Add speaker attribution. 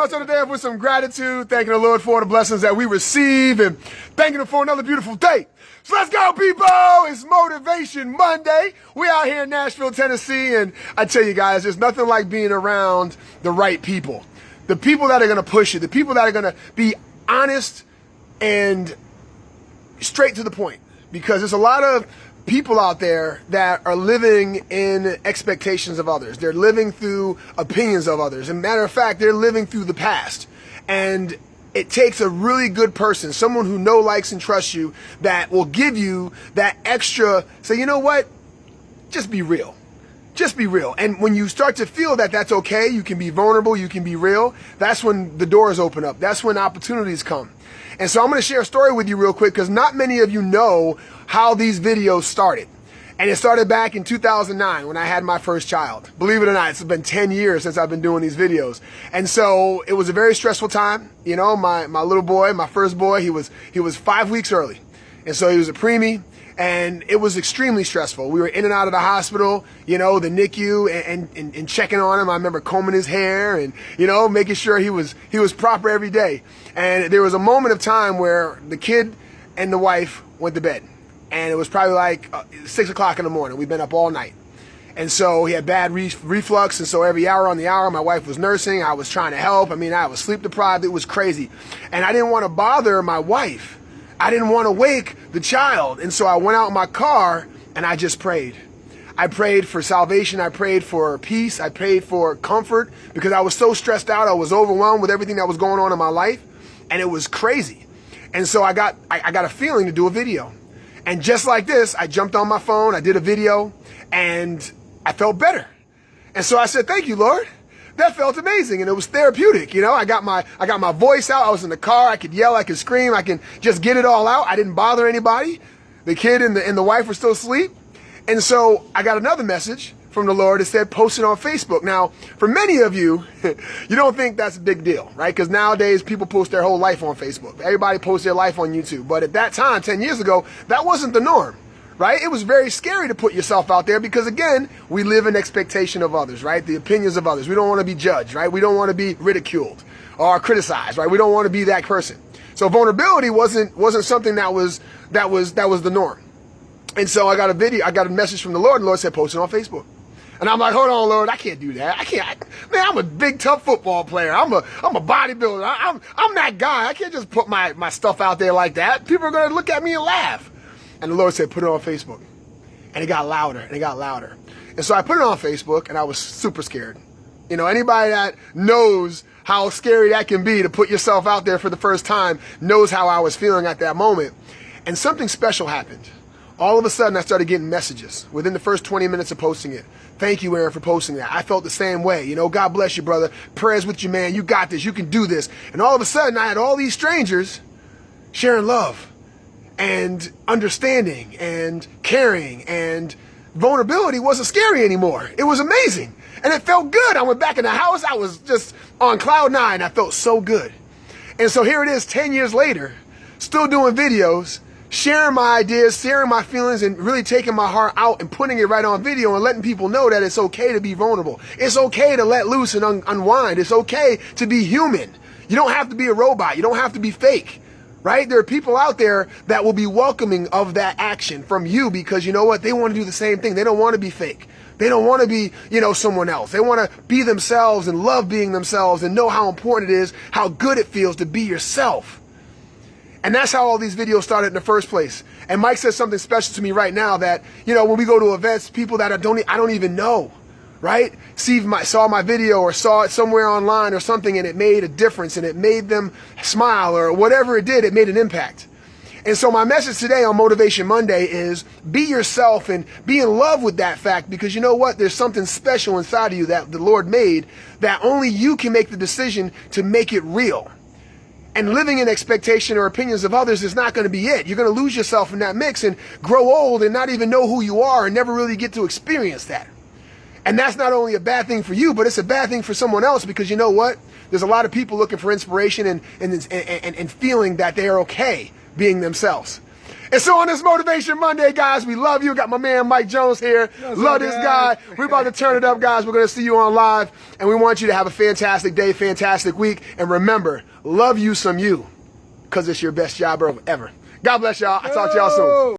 Speaker 1: I started today with some gratitude, thanking the Lord for the blessings that we receive and thanking Him for another beautiful day. So let's go, people. It's Motivation Monday. We out here in Nashville, Tennessee, and I tell you guys, there's nothing like being around the right people. The people that are going to push you, the people that are going to be honest and straight to the point. Because there's a lot of people out there that are living in expectations of others. They're living through opinions of others. As a matter of fact, they're living through the past. And it takes a really good person, someone who knows, likes, and trusts you, that will give you that extra, say, you know what? Just be real. Just be real. And when you start to feel that that's okay, you can be vulnerable, you can be real, that's when the doors open up. That's when opportunities come. And so I'm going to share a story with you real quick because not many of you know how these videos started. And it started back in 2009 when I had my first child. Believe it or not, it's been 10 years since I've been doing these videos. And so it was a very stressful time. You know, my little boy, my first boy, he was 5 weeks early. And so he was a preemie. And it was extremely stressful. We were in and out of the hospital, you know, the NICU, and checking on him. I remember combing his hair and, you know, making sure he was proper every day. And there was a moment of time where the kid and the wife went to bed. And it was probably like 6 o'clock in the morning. We'd been up all night. And so he had bad reflux. And so every hour on the hour, my wife was nursing. I was trying to help. I mean, I was sleep deprived. It was crazy. And I didn't want to bother my wife. I didn't want to wake the child. And so I went out in my car and I just prayed. I prayed for salvation. I prayed for peace. I prayed for comfort because I was so stressed out. I was overwhelmed with everything that was going on in my life. And it was crazy. And so I got a feeling to do a video. And just like this, I jumped on my phone. I did a video and I felt better. And so I said, thank you, Lord. That felt amazing, and it was therapeutic. You know, I got my voice out. I was in the car. I could yell. I could scream. I can just get it all out. I didn't bother anybody. The kid and the wife were still asleep. And so I got another message from the Lord that said, post it on Facebook. Now, for many of you, you don't think that's a big deal, right? Because nowadays people post their whole life on Facebook. Everybody posts their life on YouTube. But at that time, 10 years ago, that wasn't the norm. Right? It was very scary to put yourself out there because, again, we live in expectation of others, right? The opinions of others. We don't want to be judged, right? We don't want to be ridiculed or criticized, right? We don't want to be that person. So vulnerability wasn't something that was the norm. And so I got a message from the Lord, and the Lord said, post it on Facebook. And I'm like, hold on, Lord, I can't do that. Man, I'm a big, tough football player. I'm a bodybuilder. I'm that guy. I can't just put my stuff out there like that. People are going to look at me and laugh. And the Lord said, put it on Facebook. And it got louder and it got louder. And so I put it on Facebook and I was super scared. You know, anybody that knows how scary that can be to put yourself out there for the first time knows how I was feeling at that moment. And something special happened. All of a sudden I started getting messages within the first 20 minutes of posting it. Thank you, Aaron, for posting that. I felt the same way. You know, God bless you, brother. Prayers with you, man. You got this. You can do this. And all of a sudden I had all these strangers sharing love and understanding and caring, and vulnerability wasn't scary anymore. It was amazing. And it felt good. I went back in the house. I was just on cloud nine. I felt so good. And so here it is 10 years later, still doing videos, sharing my ideas, sharing my feelings, and really taking my heart out and putting it right on video and letting people know that it's okay to be vulnerable. It's okay to let loose and unwind. It's okay to be human. You don't have to be a robot. You don't have to be fake. Right? There are people out there that will be welcoming of that action from you because you know what? They want to do the same thing. They don't want to be fake. They don't want to be, you know, someone else. They want to be themselves and love being themselves and know how important it is, how good it feels to be yourself. And that's how all these videos started in the first place. And Mike says something special to me right now that, you know, when we go to events, people that I don't even know, right? Saw my video or saw it somewhere online or something and it made a difference and it made them smile or whatever it did, it made an impact. And so my message today on Motivation Monday is be yourself and be in love with that fact because you know what? There's something special inside of you that the Lord made that only you can make the decision to make it real. And living in expectation or opinions of others is not going to be it. You're going to lose yourself in that mix and grow old and not even know who you are and never really get to experience that. And that's not only a bad thing for you, but it's a bad thing for someone else because you know what? There's a lot of people looking for inspiration and feeling that they are okay being themselves. And so on this Motivation Monday, guys, we love you. Got my man Mike Jones here. Love this guy. We're about to turn it up, guys. We're going to see you on live. And we want you to have a fantastic day, fantastic week. And remember, love you some you, because it's your best job ever. God bless y'all. I'll talk to y'all soon.